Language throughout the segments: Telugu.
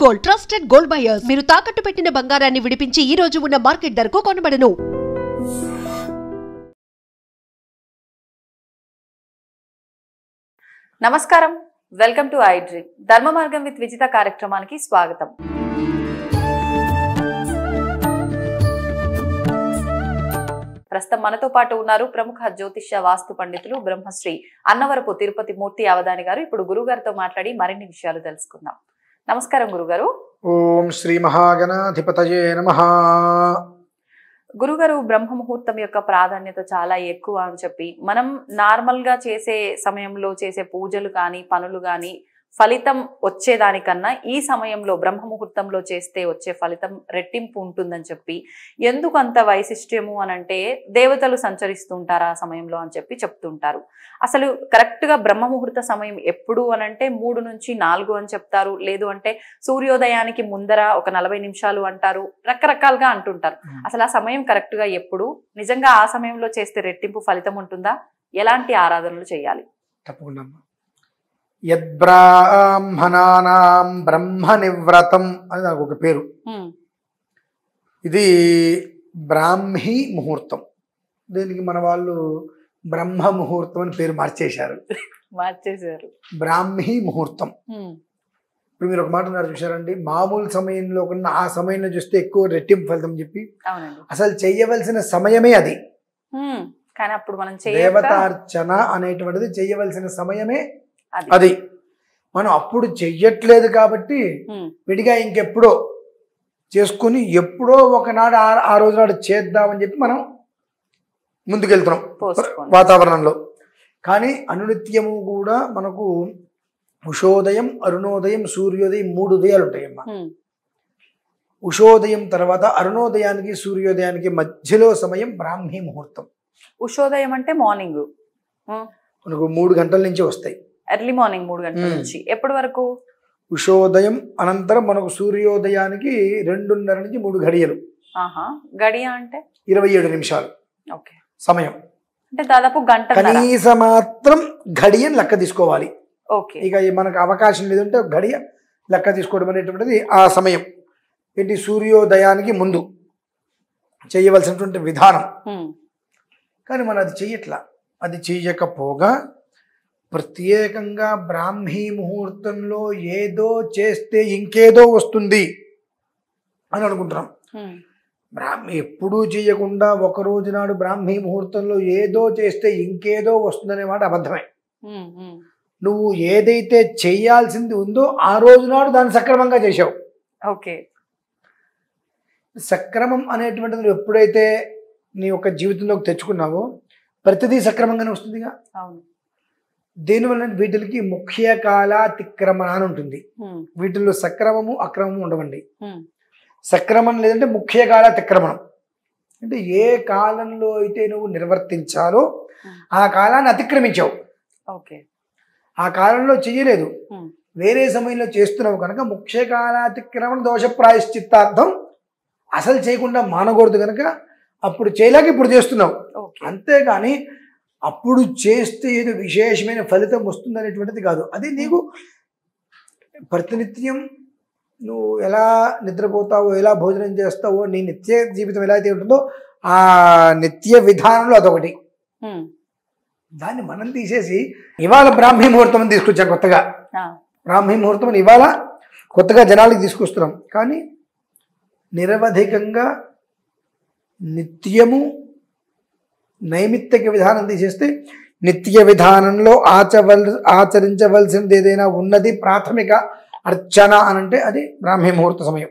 Gold, trusted gold buyers. మీరు తాకట్టు పెట్టిన బంగారాన్ని విడిపించి ఈ రోజు ఉన్న మార్కెట్ ధరకు కొనబడను. నమస్కారం, వెల్కమ్ టు ఐ డ్రీమ్. ధర్మ మార్గం విత్ విజిత కార్యక్రమానికి స్వాగతం. ప్రస్తుతం మనతో పాటు ఉన్నారు ప్రముఖ జ్యోతిష్య వాస్తు పండితులు బ్రహ్మశ్రీ అన్నవరపు తిరుపతి మూర్తి అవధాని గారు. ఇప్పుడు గురువు గారితో మాట్లాడి మరిన్ని విషయాలు తెలుసుకుందాం. నమస్కారం గురుగారు. ఓం శ్రీ మహాగణాధిపతయే నమః. గురుగారు, బ్రహ్మ ముహూర్తం యొక్క ప్రాధాన్యత చాలా ఎక్కువ అని చెప్పి మనం నార్మల్ గా చేసే సమయంలో చేసే పూజలు కానీ పనులు కానీ ఫలితం వచ్చేదానికన్నా ఈ సమయంలో బ్రహ్మ ముహూర్తంలో చేస్తే వచ్చే ఫలితం రెట్టింపు ఉంటుందని చెప్పి, ఎందుకు అంత వైశిష్ట్యము అని అంటే దేవతలు సంచరిస్తుంటారు ఆ సమయంలో అని చెప్పి చెప్తుంటారు. అసలు కరెక్ట్ గా బ్రహ్మ ముహూర్త సమయం ఎప్పుడు అని అంటే 3 నుంచి 4 అని చెప్తారు. లేదు అంటే సూర్యోదయానికి ముందర ఒక 40 నిమిషాలు అంటారు. రకరకాలుగా అంటుంటారు. అసలు ఆ సమయం కరెక్ట్ గా ఎప్పుడు, నిజంగా ఆ సమయంలో చేస్తే రెట్టింపు ఫలితం ఉంటుందా, ఎలాంటి ఆరాధనలు చేయాలి? తప్పకుండా. యద్బ్రాహ్మణానాం బ్రహ్మ నివ్రతం అని నాకు ఒక పేరు. ఇది బ్రాహ్మీ ముహూర్తం. దీనికి మన వాళ్ళు బ్రహ్మ ముహూర్తం అని పేరు మార్చేశారు. బ్రాహ్మీ ముహూర్తం. ఇప్పుడు మీరు ఒక మాట ఉన్నారు చూసారండి, మామూలు సమయంలో కన్నా ఆ సమయంలో చూస్తే ఎక్కువ రెట్టింపు ఫలితం చెప్పి, అసలు చెయ్యవలసిన సమయమే అది. కానీ అప్పుడు మనం దేవతార్చన అనేటువంటిది చెయ్యవలసిన సమయమే అది. మనం అప్పుడు చెయ్యట్లేదు కాబట్టి విడిగా ఇంకెప్పుడో చేసుకుని ఎప్పుడో ఒకనాడు ఆ రోజు నాడు చేద్దామని చెప్పి మనం ముందుకెళ్తున్నాం వాతావరణంలో. కానీ అనునిత్యము కూడా మనకు ఉషోదయం, అరుణోదయం, సూర్యోదయం 3 ఉదయాలు ఉంటాయమ్మా. ఉషోదయం తర్వాత అరుణోదయానికి సూర్యోదయానికి మధ్యలో సమయం బ్రాహ్మీ ముహూర్తం. ఉషోదయం అంటే మార్నింగ్ మనకు 3 గంటల నుంచి వస్తాయి. ఎర్లీ మార్నింగ్ 3 గంటల నుంచి ఎప్పటి వరకు? ఉషోదయం అనంతరం మనకు సూర్యోదయానికి 2:30 నుంచి 3 గడియలు. గడియ అంటే 27 నిమిషాలు సమయం. అంటే దాదాపు గంట కనీస మాత్రం గడియని లెక్క తీసుకోవాలి. ఇక మనకు అవకాశం లేదంటే గడియ లెక్క తీసుకోవడం అనేటువంటిది ఆ సమయం. ఏంటి, సూర్యోదయానికి ముందు చేయవలసినటువంటి విధానం. కానీ మనం అది చెయ్యట్లా. అది చెయ్యకపోగా ప్రత్యేకంగా బ్రాహ్మీ ముహూర్తంలో ఏదో చేస్తే ఇంకేదో వస్తుంది అని అనుకుంటున్నాం. ఎప్పుడూ చేయకుండా ఒక రోజు నాడు బ్రాహ్మీ ముహూర్తంలో ఏదో చేస్తే ఇంకేదో వస్తుందనే మాట అబద్ధమే. నువ్వు ఏదైతే చేయాల్సింది ఉందో ఆ రోజు నాడు దాన్ని సక్రమంగా చేసావు. సక్రమం అనేటువంటిది నువ్వు ఎప్పుడైతే నీ యొక్క జీవితంలోకి తెచ్చుకున్నావో ప్రతిదీ సక్రమంగానే వస్తుందిగా. దీనివల్ల వీటికి ముఖ్య కాలాతిక్రమణ అని ఉంటుంది. వీటిల్లో సక్రమము అక్రమము ఉండవండి. సక్రమం లేదంటే ముఖ్య కాలాతిక్రమణం అంటే ఏ కాలంలో అయితే నువ్వు నిర్వర్తించాలో ఆ కాలాన్ని అతిక్రమించావు. ఆ కాలంలో చెయ్యలేదు, వేరే సమయంలో చేస్తున్నావు కనుక ముఖ్య కాలాతిక్రమణ దోష ప్రాయశ్చిత్తార్థం అసలు చేయకుండా మానకూడదు కనుక అప్పుడు చేయలేక ఇప్పుడు చేస్తున్నావు. అంతేగాని అప్పుడు చేస్తే ఏదో విశేషమైన ఫలితం వస్తుంది అనేటువంటిది కాదు. అది నీకు ప్రతినిత్యం నువ్వు ఎలా నిద్రపోతావో, ఎలా భోజనం చేస్తావో, నీ నిత్య జీవితం ఎలా అయితే ఉంటుందో ఆ నిత్య విధానంలో అదొకటి. దాన్ని మనం తీసేసి ఇవాళ బ్రాహ్మీ ముహూర్తం అని తీసుకొచ్చాం కొత్తగా. బ్రాహ్మీ ముహూర్తం అని ఇవాళ కొత్తగా జనాలకి తీసుకొస్తున్నాం. కానీ నిరవధికంగా నిత్యము నైమిత్తిక విధానం తీసేస్తే నిత్య విధానంలో ఆచరించవలసినది ఏదైనా ఉన్నది ప్రాథమిక అర్చన అనంటే అది బ్రాహ్మీ ముహూర్త సమయం.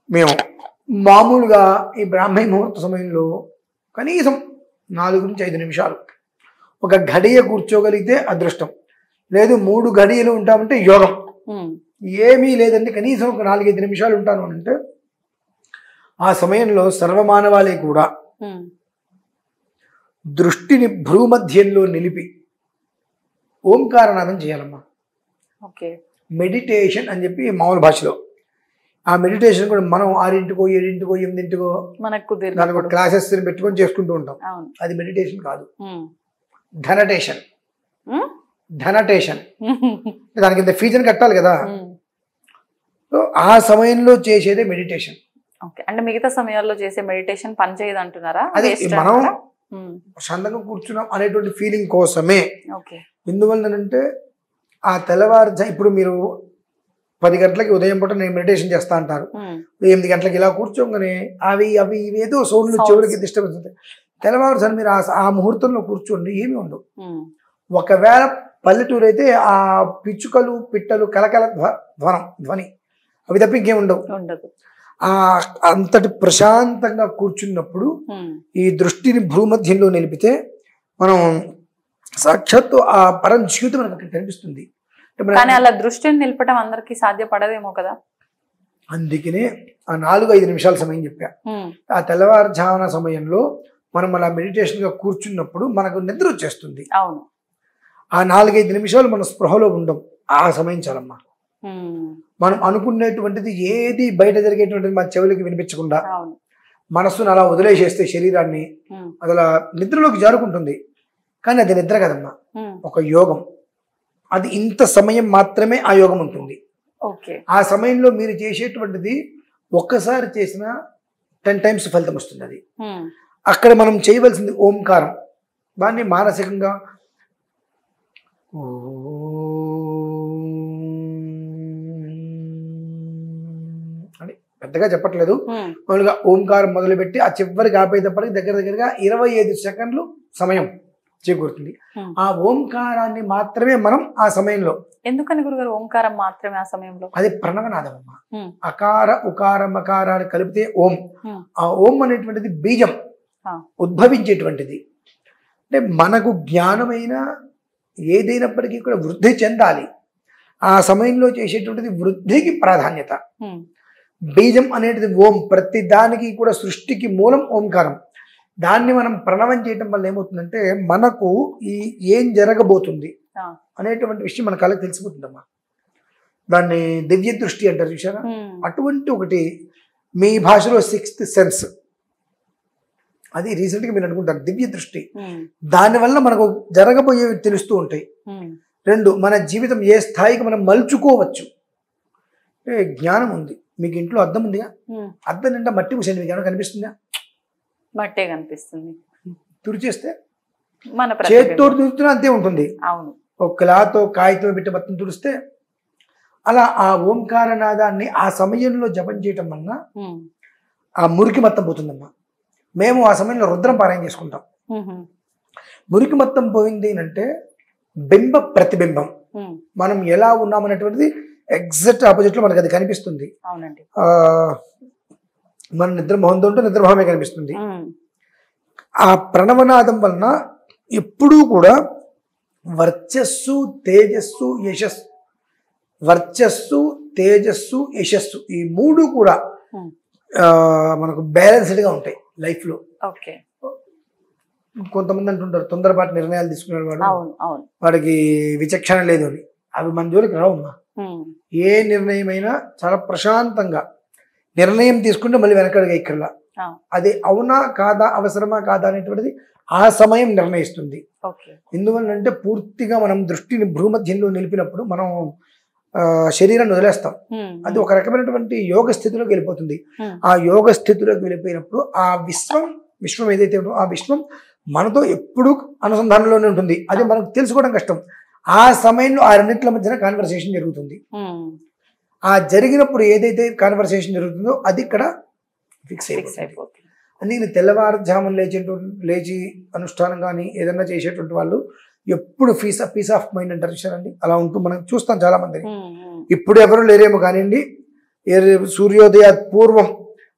మేము మామూలుగా ఈ బ్రాహ్మీ ముహూర్త సమయంలో కనీసం 4 నుంచి 5 నిమిషాలు ఒక గడియ కూర్చోగలిగితే అదృష్టం. లేదు 3 గడియలు ఉంటామంటే యోగం. ఏమీ లేదంటే కనీసం ఒక 4-5 నిమిషాలు ఉంటాను అంటే ఆ సమయంలో సర్వమానవాళి కూడా దృష్టిని భ్రూమధ్యంలో నిలిపి ఓంకారనాదం చేయాలమ్మా. మెడిటేషన్ అని చెప్పి మామూలు భాషలో. ఆ మెడిటేషన్ కూడా మనం 6ంటికో 7ంటికో 8ంటికో మనకు క్లాసెస్ పెట్టుకొని చేసుకుంటూ ఉంటాం. అది మెడిటేషన్ కాదు, ధనటేషన్. ధనటేషన్ దానికి ఇంత ఫీజుని కట్టాలి కదా. సో ఆ సమయంలో చేసేదే మెడిటేషన్. ఓకే, అంటే మిగతా సమయాల్లో చేసే మెడిటేషన్ పని చేయదు అంటున్నారా? అదే మనం ప్రశాంతంగా కూర్చున్నాం అనేటువంటి ఫీలింగ్ కోసమే. ఓకే, ఎందువల్లనంటే ఆ తెల్లవారుజా ఇప్పుడు మీరు 10 గంటలకి ఉదయం పూట నేను మెడిటేషన్ చేస్తా అంటారు, 8 గంటలకి ఇలా కూర్చోగానే అవి ఏదో సౌండ్లు చెవులకి డిస్టర్బెన్స్ ఉంటాయి. తెల్లవారుజాను మీరు ఆ ముహూర్తంలో కూర్చోండి, ఏమి ఉండవు. ఒకవేళ పల్లెటూరు అయితే ఆ పిచ్చుకలు పిట్టలు కలకల ధ్వని అవి తప్ప ఇంకేం ఉండవు. అంతటి ప్రశాంతంగా కూర్చున్నప్పుడు ఈ దృష్టిని భూమధ్యంలో నిలిపితే మనం సాక్షాత్తు ఆ పరం జీవితం మనకు అక్కడ కనిపిస్తుంది. కానీ అలా దృష్టిని నిలపడం అందరికీ సాధ్యపడదేమో కదా. అందుకనే ఆ 4-5 నిమిషాల సమయం చెప్పా. ఆ తెల్లవారుజామున సమయంలో మనం అలా మెడిటేషన్ గా కూర్చున్నప్పుడు మనకు నిద్ర వచ్చేస్తుంది. అవును, ఆ 4-5 నిమిషాలు మన స్పృహలో ఉండం. ఆ సమయం చాలమ్మా. మనం అనుకునేటువంటిది ఏది బయట జరిగేటువంటిది మన చెవులకి వినిపించకుండా మనస్సును అలా వదిలేసేస్తే శరీరాన్ని అలా నిద్రలోకి జారుకుంటుంది. కానీ అది నిద్ర కదమ్మా, ఒక యోగం. అది ఇంత సమయం మాత్రమే ఆ యోగం ఉంటుంది. ఆ సమయంలో మీరు చేసేటువంటిది ఒక్కసారి చేసిన 10 టైమ్స్ ఫలితం వస్తుంది. అది అక్కడ మనం చేయవలసింది ఓంకారం. దాన్ని మానసికంగా అని పెద్దగా చెప్పట్లేదు, మామూలుగా ఓంకారం మొదలుపెట్టి ఆ చివరికి ఆపేటప్పటికి దగ్గరగా 25 సెకండ్లు సమయం చేకూరుతుంది. ఆ ఓంకారాన్ని మాత్రమే మనం ఆ సమయంలో. ఎందుకని గురుగారు ఓంకారం మాత్రమే ఆ సమయంలో? అది ప్రణవనాదం అమ్మా. అకార ఉకార మకారాన్ని కలిపితే ఓం. ఆ ఓం అనేటువంటిది బీజం, ఉద్భవించేటువంటిది. అంటే మనకు జ్ఞానమైన ఏదైనప్పటికీ కూడా వృద్ధి చెందాలి. ఆ సమయంలో చేసేటువంటిది వృద్ధికి ప్రాధాన్యత. బీజం అనేది ఓం. ప్రతి దానికి కూడా సృష్టికి మూలం ఓంకారం. దాన్ని మనం ప్రణవం చేయటం వల్ల ఏమవుతుందంటే మనకు ఏం జరగబోతుంది అనేటువంటి విషయం మన కళ్ళకి తెలిసిపోతుందమ్మా. దాన్ని దివ్య దృష్టి అంటారు చూసారా, అటువంటి ఒకటి మీ భాషలో 6th సెన్స్. అది రీసెంట్ గా మీరు అనుకుంటారు దివ్య దృష్టి. దానివల్ల మనకు జరగబోయేవి తెలుస్తూ ఉంటాయి. 2, మన జీవితం ఏ స్థాయికి మనం మలుచుకోవచ్చు. జ్ఞానం ఉంది. మీకు ఇంట్లో అద్దం ఉందిగా, అద్దం నిండా మట్టి పూసేది మీకు ఏమైనా కనిపిస్తుందా? మట్టే కనిపిస్తుంది. తుడిచేస్తే మన చేతితో తుడుస్తున్నా అంతే ఉంటుంది. అవును, ఒక క్లాతో కాగితం పెట్టి మొత్తం తుడిస్తే అలా ఆ ఓంకార నాదాన్ని ఆ సమయంలో జపం చేయటం వలన ఆ మురికి మొత్తం పోతుందమ్మా. మేము ఆ సమయంలో రుద్రం పారాయణ చేసుకుంటాం. మురికి మొత్తం పోయింది అంటే బింబ ప్రతిబింబం, మనం ఎలా ఉన్నామనేటువంటిది ఎగ్జాక్ట్ ఆపోజిట్ లో మనకు అది కనిపిస్తుంది. మన నిద్రమోహంతో ఉంటే నిద్రమోహమే కనిపిస్తుంది. ఆ ప్రణవనాదం వలన ఎప్పుడూ కూడా వర్చస్సు తేజస్సు యశస్సు, వర్చస్సు తేజస్సు యశస్సు ఈ 3 కూడా మనకు బ్యాలెన్స్డ్గా ఉంటాయి లైఫ్ లో. కొంతమంది అంటుంటారు తొందరపాటు నిర్ణయాలు తీసుకునేవాడు, వాడికి విచక్షణ లేదు అని. అవి మన జోలికి రావమ్మా. ఏ నిర్ణయం అయినా చాలా ప్రశాంతంగా నిర్ణయం తీసుకుంటే మళ్ళీ వెనకడుగా ఇక్కడ అది అవునా కాదా, అవసరమా కాదా అనేటువంటిది ఆ సమయం నిర్ణయిస్తుంది. ఎందువల్లంటే పూర్తిగా మనం దృష్టిని భూమధ్యంలో నిలిపినప్పుడు మనం శరీరాన్ని వదిలేస్తాం. అది ఒక రకమైనటువంటి యోగ స్థితిలోకి వెళ్ళిపోతుంది. ఆ యోగ స్థితిలోకి వెళ్ళిపోయినప్పుడు ఆ విశ్వం ఏదైతే ఉందో ఆ విశ్వం మనతో ఎప్పుడూ అనుసంధానంలోనే ఉంటుంది. అది మనకు తెలుసుకోవడం కష్టం. ఆ సమయంలో ఆ రెండింటిల మధ్యన కాన్వర్సేషన్ జరుగుతుంది. ఆ జరిగినప్పుడు ఏదైతే కాన్వర్సేషన్ జరుగుతుందో అది ఇక్కడ ఫిక్స్ అయిపోతుంది. అందుకని తెల్లవారుజామున లేచి అనుష్ఠానం కానీ ఏదన్నా చేసేటువంటి వాళ్ళు ఎప్పుడు పీస్ ఆఫ్ మైండ్ అంటారు చూసారండి, అలా ఉంటూ మనం చూస్తాం చాలా మందిని. ఇప్పుడు ఎవరు లేరేమో కానివ్వండి, సూర్యోదయ పూర్వం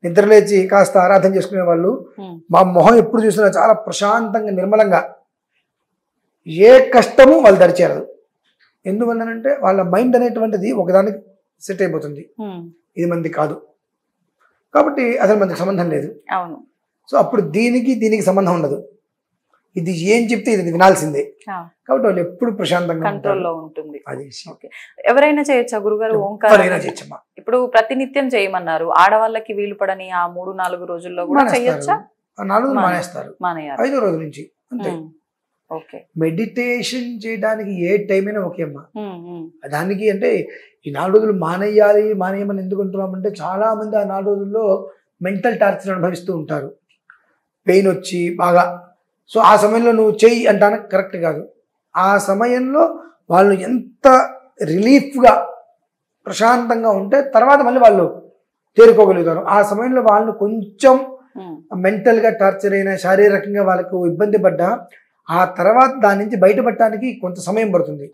నిద్రలేచి కాస్త ఆరాధన చేసుకునే వాళ్ళు మా మొహం ఎప్పుడు చూసినా చాలా ప్రశాంతంగా నిర్మలంగా, ఏ కష్టము వాళ్ళు దరిచేరదు. ఎందువల్లనంటే వాళ్ళ మైండ్ అనేటువంటిది ఒకదానికి సెట్ అయిపోతుంది. ఇది మంది కాదు కాబట్టి అసలు మనకి సంబంధం లేదు. సో అప్పుడు దీనికి సంబంధం ఉండదు. ఇది ఏం చెప్తే ఇది వినాల్సిందే. కాబట్టి వాళ్ళు ఎప్పుడు ప్రశాంతంగా కంట్రోల్లో ఉంటుంది. ఎవరైనా చేయొచ్చా గురుగారు ఓంకారం? ఇప్పుడు ప్రతినిత్యం చేయమన్నారు, ఆడవాళ్ళకి వీలు పడని ఆ 3-4 రోజుల్లో కూడా చేయొచ్చా? 4 మానేస్తారు, 5వ రోజు నుంచి అంతే. మెడిటేషన్ చేయడానికి ఏ టైం అయినా ఓకే అమ్మా. దానికి అంటే ఈ 4 రోజులు మానేయమని ఎందుకు అంటున్నామంటే చాలా మంది ఆ 4 రోజుల్లో మెంటల్ టార్చర్ అనుభవిస్తూ ఉంటారు, పెయిన్ వచ్చి బాగా. సో ఆ సమయంలో నువ్వు చెయ్యి అంటానికి కరెక్ట్ కాదు. ఆ సమయంలో వాళ్ళు ఎంత రిలీఫ్గా ప్రశాంతంగా ఉంటే తర్వాత మళ్ళీ వాళ్ళు తేరుకోగలుగుతారు. ఆ సమయంలో వాళ్ళు కొంచెం మెంటల్గా టార్చర్ అయినా శారీరకంగా వాళ్ళకు ఇబ్బంది పడ్డా ఆ తర్వాత దాని నుంచి బయటపడటానికి కొంత సమయం పడుతుంది.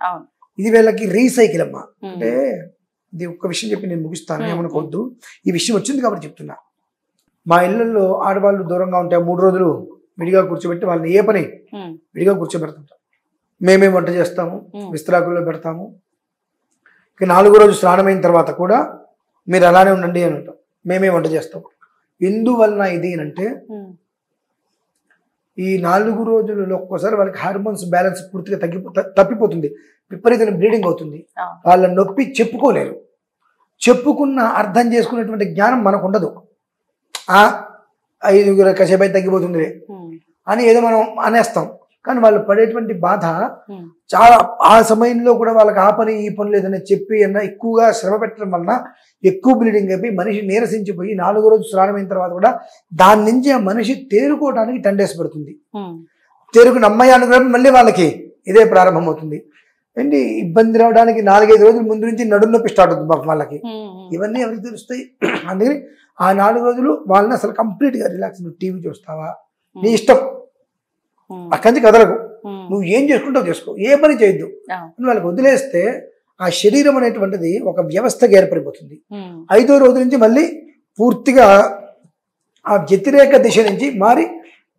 ఇది వీళ్ళకి రీసైకిల్ అమ్మా. అంటే ఇది ఒక్క విషయం చెప్పి నేను ముగిస్తాను, ఏమనుకోవద్దు. ఈ విషయం వచ్చింది కాబట్టి చెప్తున్నా. మా ఇళ్ళల్లో ఆడవాళ్ళు దూరంగా ఉంటే 3 రోజులు విడిగా కూర్చోబెట్టి వాళ్ళని ఏ పని విడిగా కూర్చోబెడుతుంటాం. మేమే వంట చేస్తాము, విస్తరాకుల్లో పెడతాము. ఇక 4వ రోజు స్నానమైన తర్వాత కూడా మీరు అలానే ఉండండి అని అంటాం, మేమే వంట చేస్తాం. ఎందువలన ఇది అంటే ఈ 4 రోజులలో ఒక్కోసారి వాళ్ళకి హార్మోన్స్ బ్యాలెన్స్ పూర్తిగా తప్పిపోతుంది, విపరీతమైన బ్లీడింగ్ అవుతుంది. వాళ్ళ నొప్పి చెప్పుకోలేరు, చెప్పుకున్న అర్థం చేసుకునేటువంటి జ్ఞానం మనకు ఉండదు. 5 కాసేపు తగ్గిపోతుంది అని ఏదో మనం అనేస్తాం, కానీ వాళ్ళు పడేటువంటి బాధ చాలా. ఆ సమయంలో కూడా వాళ్ళకి ఆ పని ఈ పని లేదని చెప్పి ఎక్కువగా శ్రమ పెట్టడం వలన ఎక్కువ బ్లీడింగ్ అయిపోయి మనిషి నీరసించిపోయి 4వ రోజు స్నానమైన తర్వాత కూడా దాని నుంచి ఆ మనిషి తేరుకోవడానికి 10 days పడుతుంది. తేరుకుని అమ్మాయి అనుకున్నప్పుడు మళ్ళీ వాళ్ళకి ఇదే ప్రారంభమవుతుంది. ఏంటి ఇబ్బంది రావడానికి 4-5 రోజుల ముందు నుంచి నడుము నొప్పి స్టార్ట్ అవుతుంది పాపం వాళ్ళకి. ఇవన్నీ ఎవరికి తెలుస్తాయి? అందుకని ఆ 4 రోజులు వాళ్ళని అసలు కంప్లీట్గా రిలాక్స్. నువ్వు టీవీ చూస్తావా నీ ఇష్టం, అక్కడి నుంచి కదలకు, నువ్వు ఏం చేసుకుంటావు చేసుకో, ఏ పని చేయొద్దు అని వాళ్ళకి వదిలేస్తే ఆ శరీరం అనేటువంటిది ఒక వ్యవస్థగా ఏర్పడిపోతుంది. 5వ రోజు నుంచి మళ్ళీ పూర్తిగా ఆ వ్యతిరేక దిశ నుంచి మారి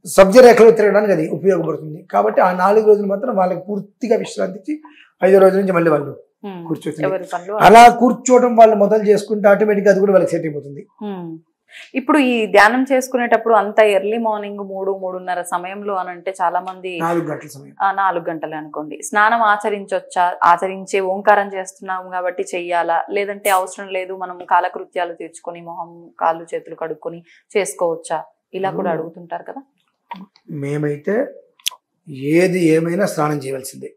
సబ్జ రేఖలో తిరగడానికి అది ఉపయోగపడుతుంది. కాబట్టి ఆ 4 రోజులు మాత్రం వాళ్ళకి పూర్తిగా విశ్రాంతి ఇచ్చి 5వ రోజు నుంచి మళ్ళీ వాళ్ళు కూర్చోవచ్చు. అలా కూర్చోవడం వాళ్ళు మొదలు చేసుకుంటే ఆటోమేటిక్గా అది కూడా వాళ్ళకి సెట్ అయిపోతుంది. ఇప్పుడు ఈ ధ్యానం చేసుకునేటప్పుడు అంత ఎర్లీ మార్నింగ్ 3-3:30 సమయంలో అని అంటే చాలా మంది 4 గంటల సమయం, 4 గంటలు అనుకోండి, స్నానం ఆచరించొచ్చా? ఆచరించే ఓంకారం చేస్తున్నాం కాబట్టి చెయ్యాలా, లేదంటే అవసరం లేదు మనం కాలకృత్యాలు తీర్చుకొని మొహం కాళ్ళు చేతులు కడుక్కొని చేసుకోవచ్చా? ఇలా కూడా అడుగుతుంటారు కదా. మేమైతే ఏది ఏమైనా స్నానం చేయవలసిందే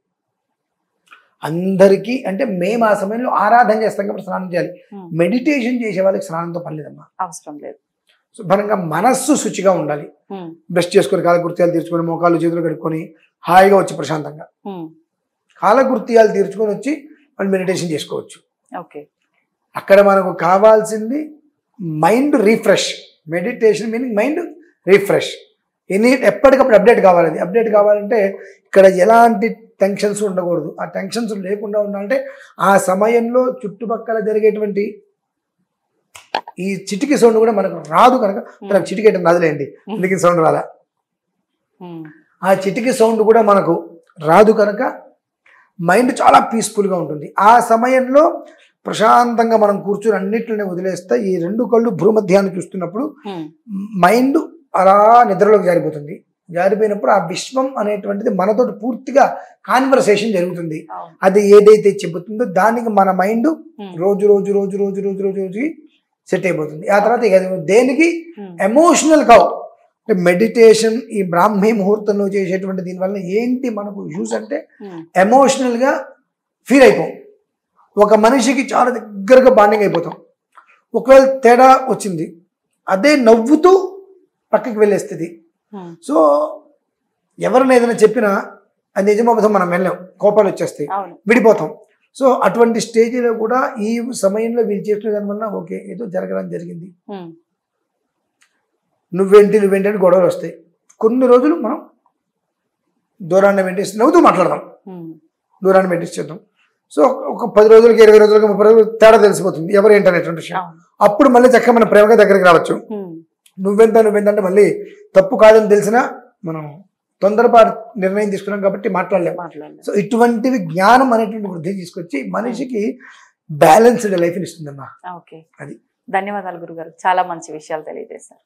అందరికీ. అంటే మేము ఆ సమయంలో ఆరాధన చేస్తాం కాబట్టి స్నానం చేయాలి. మెడిటేషన్ చేసే వాళ్ళకి స్నానంతో పని లేదమ్మా, అవసరం లేదు. శుభ్రంగా మనస్సు శుచిగా ఉండాలి. బ్రష్ చేసుకొని కాలకృత్యాలు తీర్చుకొని మోకాళ్ళు చేతులు కడుక్కొని హాయిగా వచ్చి ప్రశాంతంగా కాలకృత్యాలు తీర్చుకొని వచ్చి మనం మెడిటేషన్ చేసుకోవచ్చు. అక్కడ మనకు కావాల్సింది mind refresh. Meditation meaning mind refresh. ఎప్పటికప్పుడు అప్డేట్ కావాలి. అది అప్డేట్ కావాలంటే ఇక్కడ ఎలాంటి టెన్షన్స్ ఉండకూడదు. ఆ టెన్షన్స్ లేకుండా ఉండాలంటే ఆ సమయంలో చుట్టుపక్కల జరిగేటువంటి ఈ చిటికి సౌండ్ కూడా మనకు రాదు కనుక మనకు చిటికేయటం రాదులేండి, అందుకే సౌండ్ రాదా. ఆ చిటికి సౌండ్ కూడా మనకు రాదు కనుక మైండ్ చాలా పీస్ఫుల్గా ఉంటుంది. ఆ సమయంలో ప్రశాంతంగా మనం కూర్చుని అన్నిటిని వదిలేస్తే ఈ 2 కళ్ళు భూమధ్యాన్ని చూస్తున్నప్పుడు మైండ్ అలా నిద్రలోకి జారిపోతుంది. జారిపోయినప్పుడు ఆ విశ్వం అనేటువంటిది మనతో పూర్తిగా కాన్వర్సేషన్ జరుగుతుంది. అది ఏదైతే చెబుతుందో దానికి మన మైండ్ రోజు రోజు రోజు రోజు రోజు రోజు రోజు సెట్ అయిపోతుంది. ఆ తర్వాత ఇక దేనికి ఎమోషనల్ కావు. మెడిటేషన్ ఈ బ్రాహ్మీ ముహూర్తంలో చేసేటువంటి దీనివల్ల ఏంటి మనకు యూజ్ అంటే ఎమోషనల్గా ఫీల్ అయిపోం. ఒక మనిషికి చాలా దగ్గరగా బాండింగ్ అయిపోతాం. ఒకవేళ తేడా వచ్చింది అదే నవ్వుతూ పక్కకి వెళ్ళేస్తుంది. సో ఎవరైనా ఏదైనా చెప్పినా అది నిజమవుతాం, మనం వెళ్ళాం, కోపాలు వచ్చేస్తాయి, విడిపోతాం. సో అటువంటి స్టేజ్లో కూడా ఈ సమయంలో వీళ్ళు చేసిన దానివల్ల ఓకే ఏదో జరగడం జరిగింది, నువ్వేంటి అని గొడవలు వస్తాయి. కొన్ని రోజులు మనం దూరాన్ని మెయింటైన్ నవ్వుతూ మాట్లాడదాం, దూరాన్ని మెయింటైన్ చేద్దాం. సో ఒక 10 రోజులకి 20 రోజులకి 30 రోజులు తేడా తెలిసిపోతుంది ఎవరు ఏంటనేటువంటి విషయం. అప్పుడు మళ్ళీ చక్కగా మన ప్రేమగా దగ్గరికి రావచ్చు. నువ్వెంత అంటే మళ్ళీ తప్పు కాదని తెలిసినా మనం తొందరపాటు నిర్ణయం తీసుకున్నాం కాబట్టి మాట్లాడలేము. సో ఇటువంటివి జ్ఞానం అనేటువంటి వృద్ధి తీసుకొచ్చి మనిషికి బ్యాలెన్స్డ్ లైఫ్ని ఇస్తుందమ్మా. అది. ధన్యవాదాలు గురుగారు, చాలా మంచి విషయాలు తెలియజేశారు.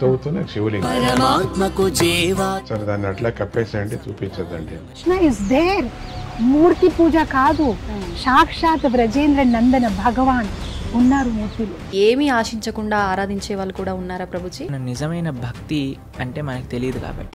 తవ్వుతూనే శివలింగం. పరమాత్మకు జీవా. సరే దాన్ని అట్లా కప్పేసేయండి, చూపించదండి. Is there. మూర్తి పూజ కాదు, సాక్షాత్ బ్రజేంద్ర నందన భగవాన్ ఉన్నారు మూర్తిలో. ఏమీ ఆశించకుండా ఆరాధించే వాళ్ళు కూడా ఉన్నారా ప్రభుజీ? నిజమైన భక్తి అంటే మనకు తెలియదు కాబట్టి